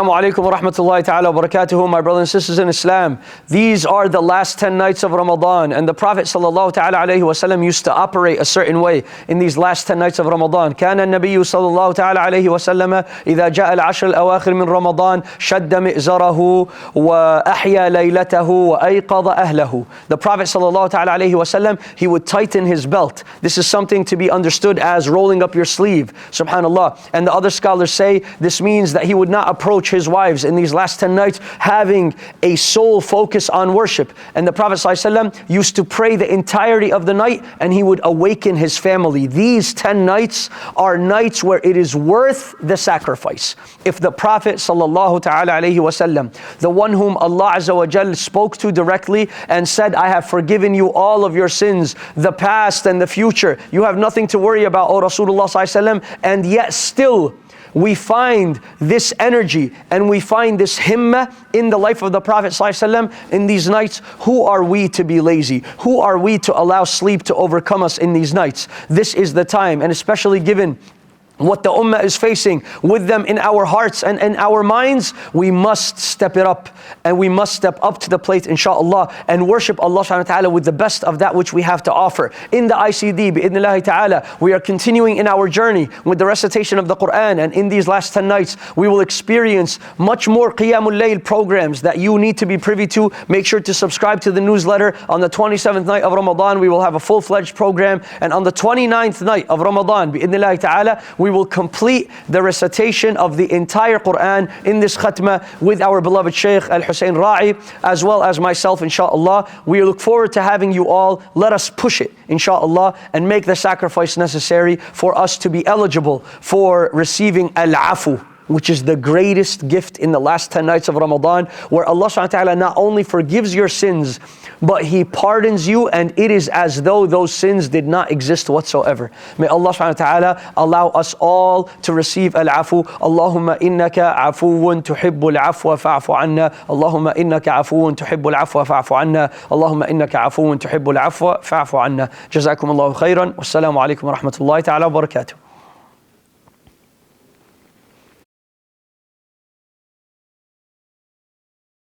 Assalamu alaikum wa rahmatullahi ta'ala wa barakatuhu, my brothers and sisters in Islam. These are the last 10 nights of Ramadan, and the Prophet sallallahu ta'ala alayhi wa sallam used to operate a certain way in these last 10 nights of Ramadan. كان النبي صلى الله تعالى عليه وسلم إذا جاء العشر الأواخر من رمضان شد مئزره وأحيا ليلته وأيقظ أهله. The Prophet sallallahu ta'ala alayhi wa sallam, he would tighten his belt. This is something to be understood as rolling up your sleeve, subhanallah. And the other scholars say this means that he would not approach his wives in these last 10 nights having a sole focus on worship. And the Prophet ﷺ used to pray the entirety of the night, and he would awaken his family. These 10 nights are nights where it is worth the sacrifice. If the Prophet ﷺ, the one whom Allah Azza wa Jal spoke to directly and said, I have forgiven you all of your sins, the past and the future, you have nothing to worry about, O Rasulullah ﷺ, and yet still we find this energy and we find this himmah in the life of the Prophet ﷺ in these nights. Who are we to be lazy? Who are we to allow sleep to overcome us in these nights? This is the time, and especially given what the ummah is facing with them in our hearts and in our minds, we must step it up, and we must step up to the plate, inshaAllah, and worship Allah subhanahu wa ta'ala with the best of that which we have to offer. In the ICD, bi'idhnillahi ta'ala, we are continuing in our journey with the recitation of the Quran, and in these last 10 nights, we will experience much more Qiyamul Layl programs that you need to be privy to. Make sure to subscribe to the newsletter. On the 27th night of Ramadan, we will have a full-fledged program, and on the 29th night of Ramadan, bi'idhnillahi ta'ala, we will complete the recitation of the entire Quran in this khatma with our beloved Shaykh Al-Hussein Ra'i, as well as myself, inshaAllah. We look forward to having you all. Let us push it, inshaAllah, and make the sacrifice necessary for us to be eligible for receiving Al-Afu, which is the greatest gift in the last 10 nights of Ramadan, where Allah subhanahu wa ta'ala not only forgives your sins, but He pardons you, and it is as though those sins did not exist whatsoever. May Allah subhanahu wa ta'ala allow us all to receive al-afu. Allahumma innaka afuun tuhibbul afwa fa'fu anna. Allahumma innaka afuun tuhibbul afwa fa'fu anna. Allahumma innaka afuun tuhibbul afwa fa'fu anna. Jazakum Allahu khairan. Wassalamu alaikum wa rahmatullahi ta'ala wa barakatuh.